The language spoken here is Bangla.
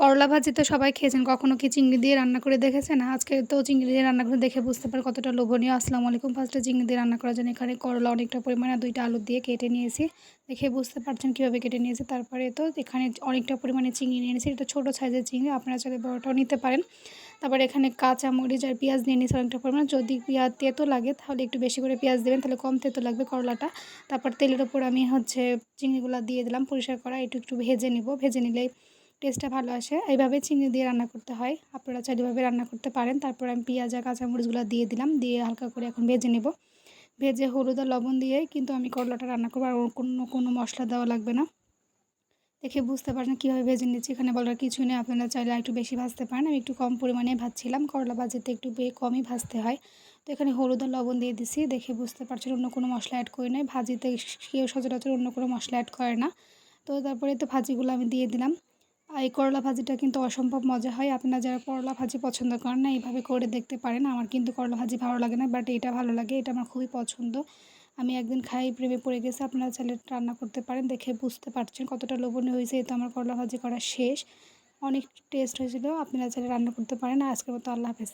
করলা ভাজি তো সবাই খেয়েছেন। কখনো কি চিংড়ি দিয়ে রান্না করে দেখেছেন? আজকে তো চিংড়ি দিয়ে রান্না করে দেখে বুঝতে পারেন কতটা লোভনীয়। আসসালামু আলাইকুম। ফার্স্টে চিংড়ি দিয়ে রান্না করার জন্য এখানে করলা অনেকটা পরিমাণে ২ টা আলু দিয়ে কেটে নিয়েছি। দেখে বুঝতে পারছেন কীভাবে কেটে নিয়েছি। তারপরে তো এখানে অনেকটা পরিমাণে চিংড়ি নিয়ে নিয়েছি। এটা ছোটো সাইজের চিংড়ি, আপনারা চাইলে বড়টাও নিতে পারেন। তারপরে এখানে কাঁচামরিচ আর পেঁয়াজ নিয়ে নিয়েছি অনেকটা পরিমাণে। যদি পেঁয়াজ তেতো লাগে তাহলে একটু বেশি করে পেঁয়াজ দেবেন, তাহলে কম তেতো লাগবে করলাটা। তারপর তেলের ওপর আমি চিংড়িগুলো দিয়ে দিলাম পরিষ্কার করা। একটু ভেজে নিব। ভেজে নিলেই টেস্টটা ভালো আসে। এইভাবে চিংড়ি দিয়ে রান্না করতে হয়, আপনারা চাইলে এভাবে রান্না করতে পারেন। তারপর আমি পেঁয়াজ আর কাঁচামরিচগুলো দিয়ে দিলাম, দিয়ে হালকা করে এখন ভেজে নেব। ভেজে হলুদ আর লবণ দিয়েই কিন্তু আমি করলাটা রান্না করবো, আর কোনো মশলা দেওয়া লাগবে না। দেখে বুঝতে পারছেন কীভাবে ভেজে নিচ্ছি, এখানে বলার কিছুই নেই। আপনারা চাইলে একটু বেশি ভাজতে পারেন, আমি একটু কম পরিমাণে ভাজছিলাম। করলা ভাজিতে একটু কমই ভাজতে হয়। তো এখানে হলুদ আর লবণ দিয়ে দিছি। দেখে বুঝতে পারছেন অন্য কোনো মশলা অ্যাড করি নাই। ভাজিতে কেউ সচরাচর অন্য কোনো মশলা অ্যাড করে না। তো তারপরে তো ভাজিগুলো আমি দিয়ে দিলাম। আর এই করলা ভাজিটা কিন্তু অসম্ভব মজা হয়। আপনারা যারা করলা ভাজি পছন্দ করেন না, এইভাবে করে দেখতে পারেন। আমার কিন্তু করলা ভাজি ভালো লাগে না, বাট এটা ভালো লাগে, এটা আমার খুবই পছন্দ। আমি একদিন খাই প্রেমে পড়ে গেছি। আপনারা চাইলে রান্না করতে পারেন। দেখে বুঝতে পারছেন কতটা লোভনীয় হয়েছে। এই তো আমার করলা ভাজি করা শেষ। অনেক টেস্ট হয়েছিল। আপনারা চাইলে রান্না করতে পারেন। আজকের মতো আল্লাহ হাফেজ।